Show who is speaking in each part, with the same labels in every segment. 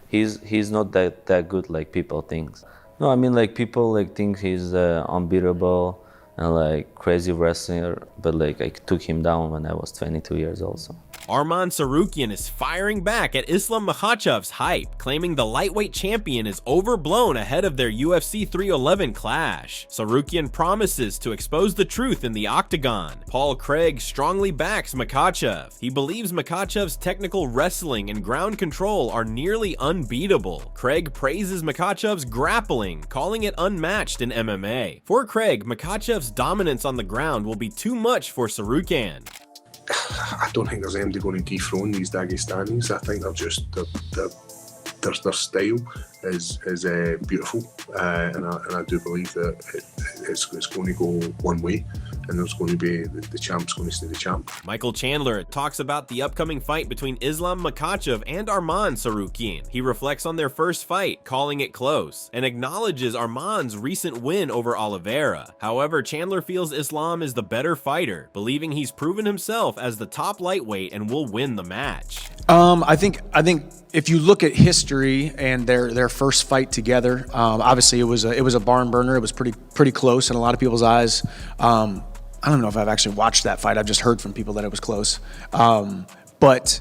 Speaker 1: He's not that good like people think. No, I mean like people like think he's unbeatable and like crazy wrestler, but like I took him down when I was 22 years old. So.
Speaker 2: Arman Tsarukyan is firing back at Islam Makhachev's hype, claiming the lightweight champion is overblown ahead of their UFC 311 clash. Tsarukyan promises to expose the truth in the octagon. Paul Craig strongly backs Makhachev. He believes Makhachev's technical wrestling and ground control are nearly unbeatable. Craig praises Makhachev's grappling, calling it unmatched in MMA. For Craig, Makhachev's dominance on the ground will be too much for Tsarukyan.
Speaker 3: I don't think there's anybody going to dethrone these Dagestanis. I think they're just their style is beautiful, and I do believe that it's going to go one way, and there's going to be the champ's going to stay the champ.
Speaker 2: Michael Chandler talks about the upcoming fight between Islam Makhachev and Arman Tsarukyan. He reflects on their first fight, calling it close, and acknowledges Arman's recent win over Oliveira. However, Chandler feels Islam is the better fighter, believing he's proven himself as the top lightweight and will win the match.
Speaker 4: I think if you look at history and their first fight together, obviously it was a barn burner. It was pretty close in a lot of people's eyes. I don't know if I've actually watched that fight. I've just heard from people that it was close. But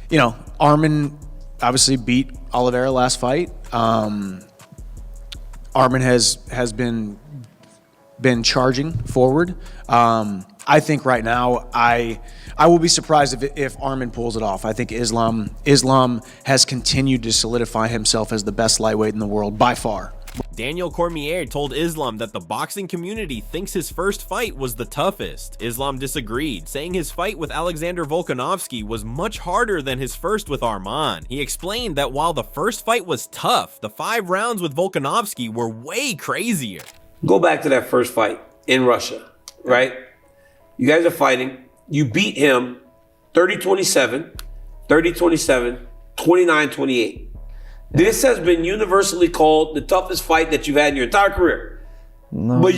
Speaker 4: you know, Arman obviously beat Oliveira last fight. Arman has been charging forward. I think right now I will be surprised if Arman pulls it off. I think Islam has continued to solidify himself as the best lightweight in the world by far.
Speaker 2: Daniel Cormier told Islam that the boxing community thinks his first fight was the toughest. Islam disagreed, saying his fight with Alexander Volkanovski was much harder than his first with Arman. He explained that while the first fight was tough, the 5 rounds with Volkanovski were way crazier.
Speaker 5: Go back to that first fight in Russia, right? You guys are fighting. You beat him 30-27, 30-27, 29-28. This has been universally called the toughest fight that you've had in your entire career.
Speaker 6: No,
Speaker 5: but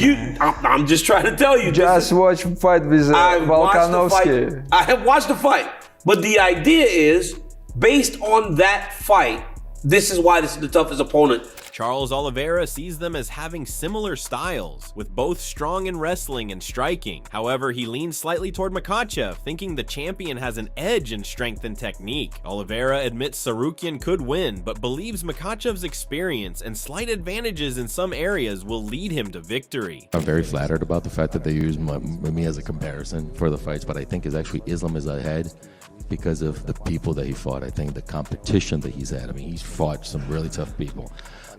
Speaker 5: I'm just trying to tell you.
Speaker 6: Just watch fight with Volkanovski.
Speaker 5: I have watched the fight. But the idea is, based on that fight, this is why this is the toughest opponent.
Speaker 2: Charles Oliveira sees them as having similar styles, with both strong in wrestling and striking. However, he leans slightly toward Makhachev, thinking the champion has an edge in strength and technique. Oliveira admits Tsarukyan could win, but believes Makhachev's experience and slight advantages in some areas will lead him to victory.
Speaker 7: I'm very flattered about the fact that they use me as a comparison for the fights, but I think is actually Islam is ahead because of the people that he fought. I think the competition that he's had. I mean, he's fought some really tough people.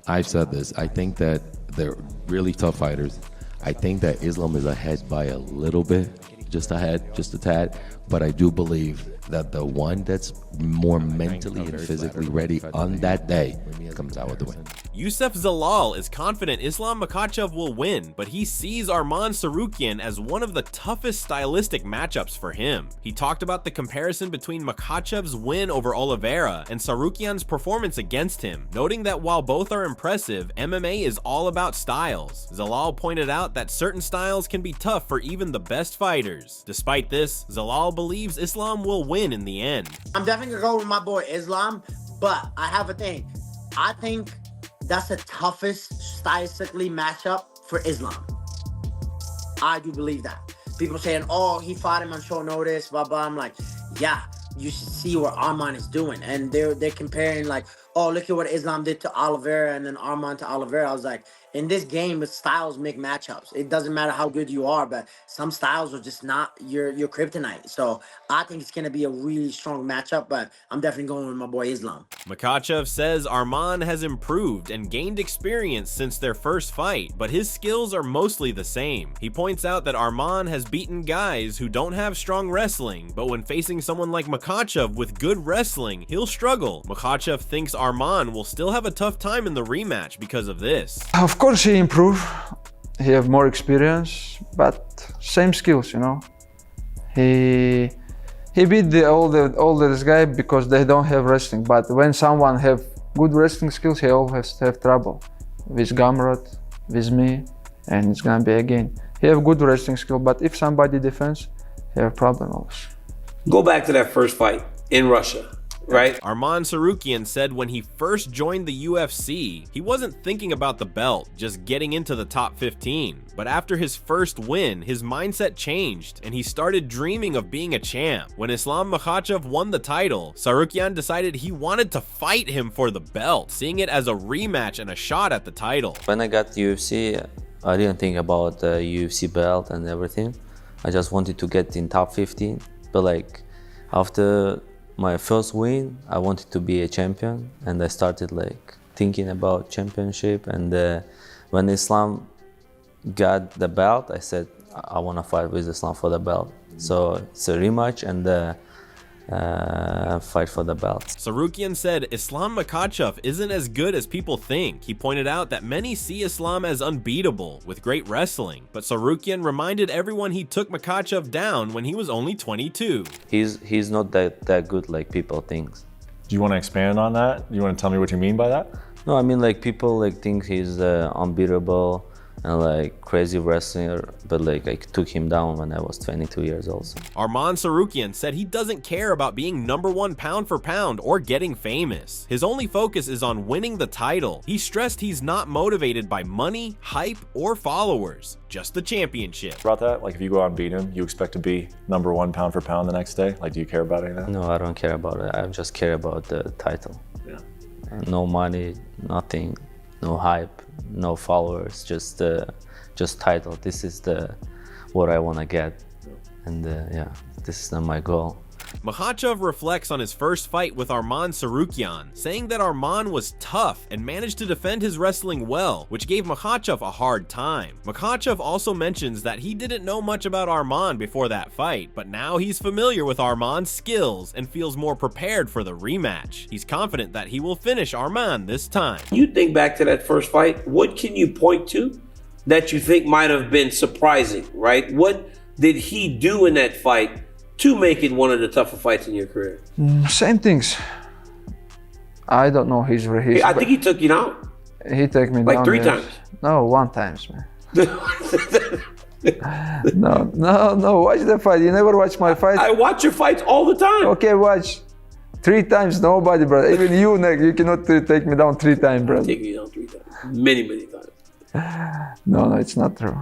Speaker 7: I've said this. I think that they're really tough fighters. I think that Islam is ahead by a little bit, just a tad. But I do believe that the one that's more mentally and physically ready on that day comes out with the win.
Speaker 2: Youssef Zalal is confident Islam Makhachev will win, but he sees Arman Tsarukyan as one of the toughest stylistic matchups for him. He talked about the comparison between Makhachev's win over Oliveira and Tsarukyan's performance against him, noting that while both are impressive, MMA is all about styles. Zalal pointed out that certain styles can be tough for even the best fighters. Despite this, Zalal believes Islam will win in the end.
Speaker 8: I'm definitely gonna go with my boy Islam, but I have a thing. I think that's the toughest stylistically matchup for Islam. I do believe that. People saying, oh, he fought him on short notice, blah, blah. I'm like, yeah, you should see what Arman is doing. And they're comparing like, oh, look at what Islam did to Oliveira and then Arman to Oliveira. I was like, in this game, styles make matchups. It doesn't matter how good you are, but some styles are just not your kryptonite. So I think it's going to be a really strong matchup, but I'm definitely going with my boy Islam.
Speaker 2: Makhachev says Arman has improved and gained experience since their first fight, but his skills are mostly the same. He points out that Arman has beaten guys who don't have strong wrestling, but when facing someone like Makhachev with good wrestling, he'll struggle. Makhachev thinks Arman will still have a tough time in the rematch because of this.
Speaker 6: Of course he improved. He have more experience, but same skills, you know. He beat all this guy because they don't have wrestling. But when someone have good wrestling skills, he always have trouble with Gamrot, with me, and it's gonna be again. He have good wrestling skill, but if somebody defends, he have problem also.
Speaker 5: Go back to that first fight in Russia, right?
Speaker 2: Arman Tsarukyan said when he first joined the UFC, he wasn't thinking about the belt, just getting into the top 15. But after his first win, his mindset changed, and he started dreaming of being a champ. When Islam Makhachev won the title, Tsarukyan decided he wanted to fight him for the belt, seeing it as a rematch and a shot at the title.
Speaker 1: When I got UFC, I didn't think about the UFC belt and everything. I just wanted to get in top 15. But like after my first win, I wanted to be a champion, and I started like thinking about championship. And when Islam got the belt, I said I want to fight with Islam for the belt. So it's a rematch and fight for the belt.
Speaker 2: Tsarukyan said Islam Makhachev isn't as good as people think. He pointed out that many see Islam as unbeatable with great wrestling, but Tsarukyan reminded everyone he took Makhachev down when he was only 22.
Speaker 1: He's not that good like people think.
Speaker 9: Do you want to expand on that? Do you want to tell me what you mean by that?
Speaker 1: No, I mean like people like think he's unbeatable and like crazy wrestler, but like I took him down when I was 22 years old. So.
Speaker 2: Arman Tsarukyan said he doesn't care about being #1 pound for pound or getting famous. His only focus is on winning the title. He stressed he's not motivated by money, hype, or followers, just the championship.
Speaker 9: About that, like if you go out and beat him, you expect to be #1 pound for pound the next day? Like, do you care about any of that?
Speaker 1: No, I don't care about it. I just care about the title.
Speaker 9: Yeah.
Speaker 1: No money, nothing, no hype, no followers, just title. This is what I want to get, and yeah, this is my goal.
Speaker 2: Makhachev reflects on his first fight with Arman Tsarukyan, saying that Arman was tough and managed to defend his wrestling well, which gave Makhachev a hard time. Makhachev also mentions that he didn't know much about Arman before that fight, but now he's familiar with Arman's skills and feels more prepared for the rematch. He's confident that he will finish Arman this time.
Speaker 5: You think back to that first fight, what can you point to that you think might have been surprising, right? What did he do in that fight to make it one of the tougher fights in your career?
Speaker 6: Same things. I don't know his
Speaker 5: I think he took you down.
Speaker 6: He took me
Speaker 5: like
Speaker 6: down
Speaker 5: 3
Speaker 6: yes.
Speaker 5: times.
Speaker 6: No, 1 time, man. No. Watch the fight. You never watch my fight.
Speaker 5: I watch your fights all the time.
Speaker 6: Okay, watch. 3 times, nobody, brother. Even you, Nick, you cannot take me down 3 times, brother.
Speaker 5: Take me down 3 times. Many times.
Speaker 6: No, it's not true.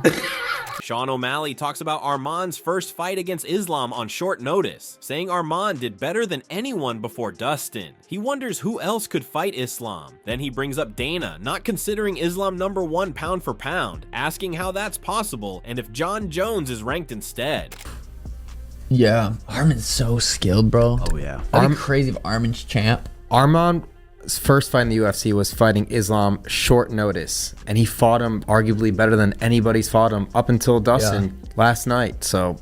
Speaker 2: Sean O'Malley talks about Arman's first fight against Islam on short notice, saying Arman did better than anyone before Dustin. He wonders who else could fight Islam. Then he brings up Dana, not considering Islam #1 pound for pound, asking how that's possible and if John Jones is ranked instead.
Speaker 10: Yeah, Arman's so skilled, bro.
Speaker 11: Oh yeah.
Speaker 10: That'd be crazy if Arman's champ.
Speaker 11: Arman's first fight in the UFC was fighting Islam short notice, and he fought him arguably better than anybody's fought him up until Dustin last night. So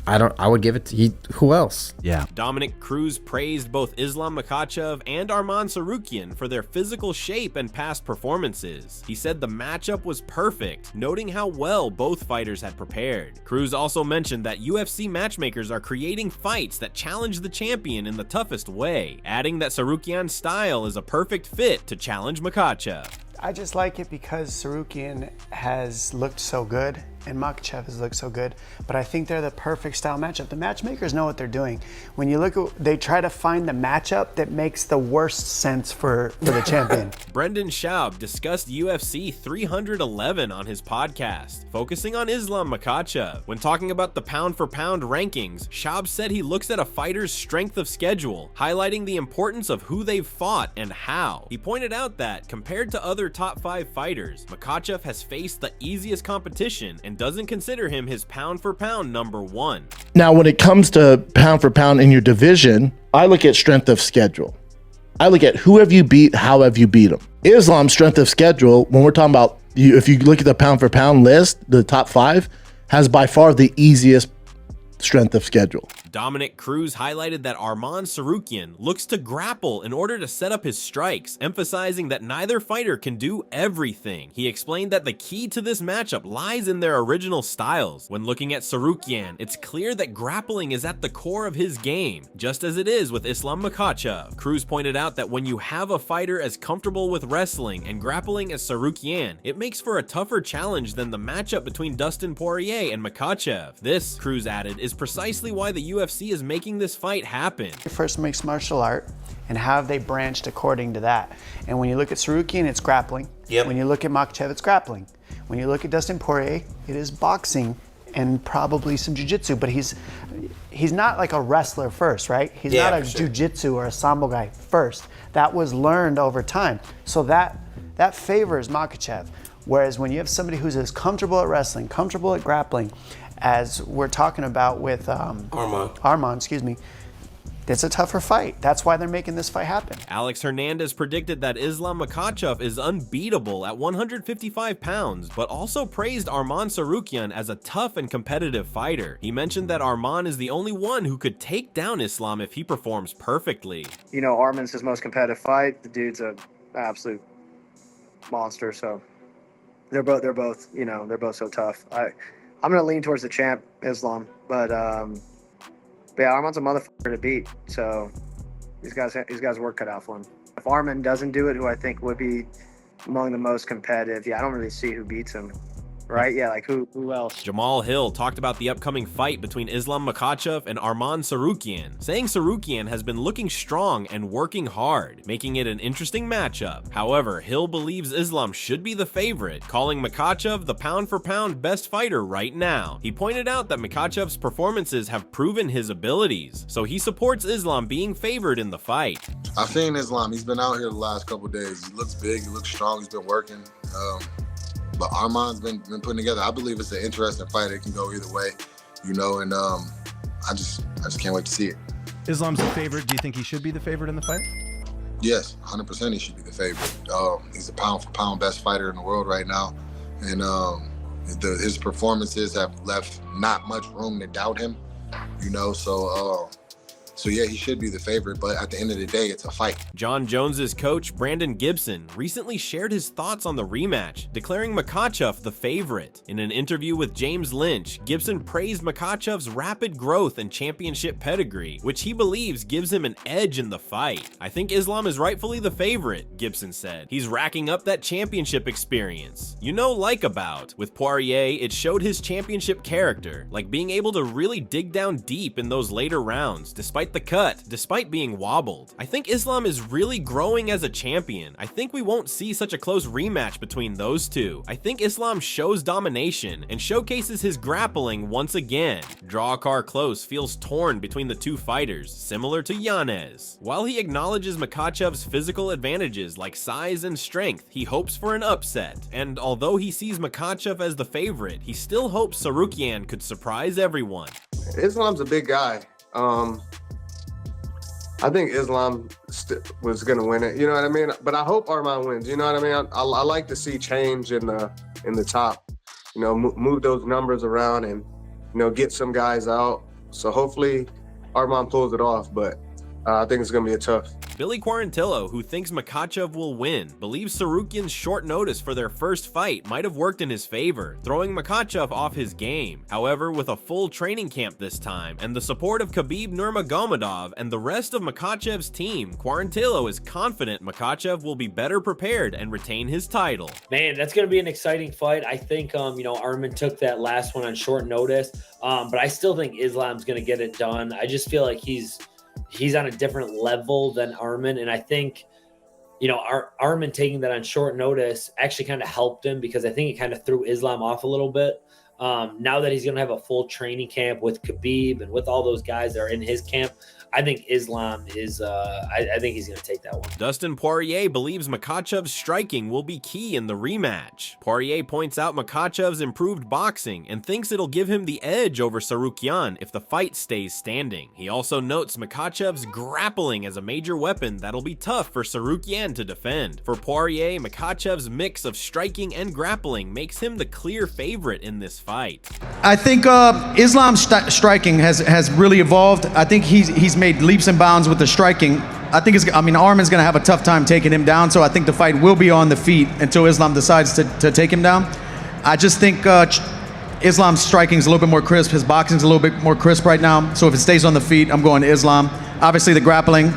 Speaker 11: I would give it to who else?
Speaker 10: Yeah.
Speaker 2: Dominic Cruz praised both Islam Makhachev and Arman Tsarukyan for their physical shape and past performances. He said the matchup was perfect, noting how well both fighters had prepared. Cruz also mentioned that UFC matchmakers are creating fights that challenge the champion in the toughest way, adding that Tsarukyan's style is a perfect fit to challenge Makhachev.
Speaker 12: I just like it because Tsarukyan has looked so good and Makhachev has looked so good, but I think they're the perfect style matchup. The matchmakers know what they're doing. When you look at, they try to find the matchup that makes the worst sense for the champion.
Speaker 2: Brendan Schaub discussed UFC 311 on his podcast, focusing on Islam Makhachev. When talking about the pound for pound rankings, Schaub said he looks at a fighter's strength of schedule, highlighting the importance of who they've fought and how. He pointed out that, compared to other top 5 fighters, Makhachev has faced the easiest competition and doesn't consider him his pound for pound #1.
Speaker 13: Now, when it comes to pound for pound in your division, I look at strength of schedule. I look at who have you beat, how have you beat them. Islam's strength of schedule, when we're talking about, if you look at the pound for pound list, the top 5 has by far the easiest strength of schedule.
Speaker 2: Dominic Cruz highlighted that Arman Tsarukyan looks to grapple in order to set up his strikes, emphasizing that neither fighter can do everything. He explained that the key to this matchup lies in their original styles. When looking at Tsarukyan, it's clear that grappling is at the core of his game, just as it is with Islam Makhachev. Cruz pointed out that when you have a fighter as comfortable with wrestling and grappling as Tsarukyan, it makes for a tougher challenge than the matchup between Dustin Poirier and Makhachev. This, Cruz added, is precisely why the UFC UFC is making this fight happen.
Speaker 12: First mixed martial art, and how have they branched according to that? And when you look at Tsarukyan, it's grappling.
Speaker 5: Yep.
Speaker 12: When you look at Makhachev, it's grappling. When you look at Dustin Poirier, it is boxing and probably some jiu-jitsu, but he's not like a wrestler first, right? He's not a jiu-jitsu or a sambo guy first. That was learned over time. So that favors Makhachev. Whereas when you have somebody who's as comfortable at wrestling, comfortable at grappling, as we're talking about with Arman, excuse me, it's a tougher fight. That's why they're making this fight happen.
Speaker 2: Alex Hernandez predicted that Islam Makhachev is unbeatable at 155 pounds, but also praised Arman Tsarukyan as a tough and competitive fighter. He mentioned that Arman is the only one who could take down Islam if he performs perfectly.
Speaker 14: You know, Arman's his most competitive fight. The dude's an absolute monster, so they're both so tough. I'm gonna lean towards the champ, Islam, but yeah, Arman's a motherfucker to beat, so these guys work cut out for him. If Arman doesn't do it, who I think would be among the most competitive, I don't really see who beats him. Right? Yeah, like who else?
Speaker 2: Jamal Hill talked about the upcoming fight between Islam Makhachev and Arman Tsarukyan, saying Tsarukyan has been looking strong and working hard, making it an interesting matchup. However, Hill believes Islam should be the favorite, calling Makhachev the pound-for-pound best fighter right now. He pointed out that Makhachev's performances have proven his abilities, so he supports Islam being favored in the fight.
Speaker 15: I've seen Islam. He's been out here the last couple of days. He looks big. He looks strong. He's been working. But Arman's been putting together. I believe it's an interesting fight. It can go either way, and I just can't wait to see it.
Speaker 16: Islam's the favorite. Do you think he should be the favorite in the fight?
Speaker 15: Yes, 100% he should be the favorite. He's a pound-for-pound best fighter in the world right now, and his performances have left not much room to doubt him, So yeah, he should be the favorite, but at the end of the day, it's a fight.
Speaker 2: John Jones's coach, Brandon Gibson, recently shared his thoughts on the rematch, declaring Makhachev the favorite. In an interview with James Lynch, Gibson praised Makhachev's rapid growth and championship pedigree, which he believes gives him an edge in the fight. I think Islam is rightfully the favorite, Gibson said. He's racking up that championship experience. With Poirier, it showed his championship character, like being able to really dig down deep in those later rounds, despite the cut, despite being wobbled. I think Islam is really growing as a champion. I think we won't see such a close rematch between those two. I think Islam shows domination and showcases his grappling once again. Draw a car close feels torn between the two fighters, similar to Yanez. While he acknowledges Makhachev's physical advantages like size and strength, he hopes for an upset. And although he sees Makhachev as the favorite, he still hopes Tsarukyan could surprise everyone.
Speaker 17: Islam's a big guy. I think Islam was going to win it, you know what I mean? But I hope Arman wins, you know what I mean? I like to see change in the top, move those numbers around and, get some guys out. So hopefully Arman pulls it off, but I think it's going to be a tough.
Speaker 2: Billy Quarantillo, who thinks Makhachev will win, believes Tsarukyan's short notice for their first fight might have worked in his favor, throwing Makhachev off his game. However, with a full training camp this time, and the support of Khabib Nurmagomedov and the rest of Makhachev's team, Quarantillo is confident Makhachev will be better prepared and retain his title.
Speaker 18: Man, that's going to be an exciting fight. I think, Arman took that last one on short notice, but I still think Islam's going to get it done. I just feel like he's on a different level than Arman. And I think, Arman taking that on short notice actually kind of helped him because I think it kind of threw Islam off a little bit. Now that he's going to have a full training camp with Khabib and with all those guys that are in his camp, I think Islam is, I think he's going to take that one.
Speaker 2: Dustin Poirier believes Makhachev's striking will be key in the rematch. Poirier points out Makhachev's improved boxing and thinks it'll give him the edge over Tsarukyan if the fight stays standing. He also notes Makhachev's grappling as a major weapon that'll be tough for Tsarukyan to defend. For Poirier, Makhachev's mix of striking and grappling makes him the clear favorite in this fight.
Speaker 4: I think Islam's striking has really evolved. I think he's made leaps and bounds with the striking. Arman's going to have a tough time taking him down, so I think the fight will be on the feet until Islam decides to take him down. I just think Islam's striking is a little bit more crisp. His boxing is a little bit more crisp right now, so if it stays on the feet, I'm going to Islam. Obviously, the grappling,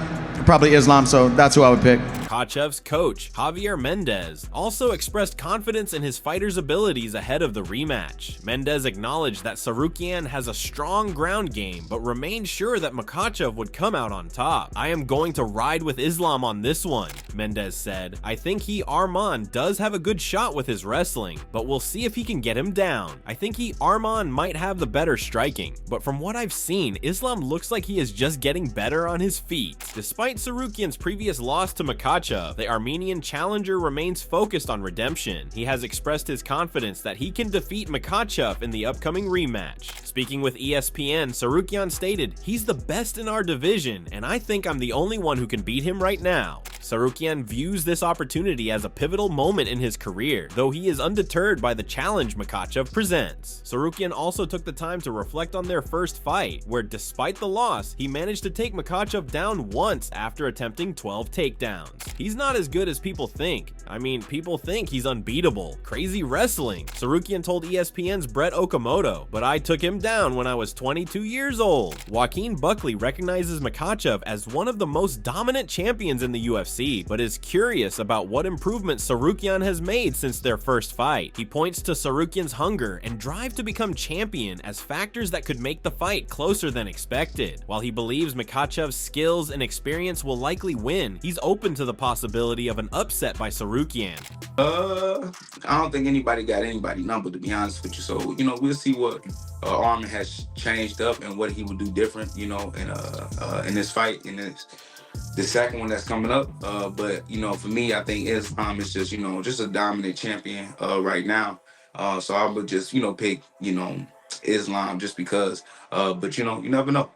Speaker 4: probably Islam, so that's who I would pick.
Speaker 2: Makhachev's coach, Javier Mendez, also expressed confidence in his fighter's abilities ahead of the rematch. Mendez acknowledged that Tsarukyan has a strong ground game, but remained sure that Makhachev would come out on top. "I am going to ride with Islam on this one," Mendez said. "I think Arman does have a good shot with his wrestling, but we'll see if he can get him down. I think Arman might have the better striking, but from what I've seen, Islam looks like he is just getting better on his feet." Despite Tsarukyan's previous loss to Makhachev, the Armenian challenger remains focused on redemption. He has expressed his confidence that he can defeat Makhachev in the upcoming rematch. Speaking with ESPN, Tsarukyan stated, "He's the best in our division, and I think I'm the only one who can beat him right now." Tsarukyan views this opportunity as a pivotal moment in his career, though he is undeterred by the challenge Makhachev presents. Tsarukyan also took the time to reflect on their first fight, where despite the loss, he managed to take Makhachev down once after attempting 12 takedowns. He's not as good as people think. I mean, people think he's unbeatable. Crazy wrestling. Tsarukyan told ESPN's Brett Okamoto, "But I took him down when I was 22 years old." Joaquin Buckley recognizes Makhachev as one of the most dominant champions in the UFC, but is curious about what improvements Tsarukyan has made since their first fight. He points to Tsarukyan's hunger and drive to become champion as factors that could make the fight closer than expected. While he believes Makhachev's skills and experience will likely win, he's open to the possibility of an upset by Tsarukyan.
Speaker 19: I don't think anybody got anybody number, to be honest with you. So, we'll see what Arman has changed up and what he would do different, in this fight, in the second one that's coming up. But, for me, I think Islam is just, just a dominant champion right now. So I would just, pick, Islam just because. But, you never know.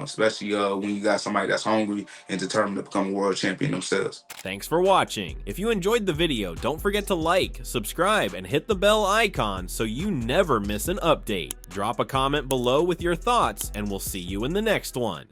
Speaker 19: Especially when you got somebody that's hungry and determined to become a world champion themselves.
Speaker 2: Thanks for watching. If you enjoyed the video, don't forget to like, subscribe, and hit the bell icon so you never miss an update. Drop a comment below with your thoughts, and we'll see you in the next one.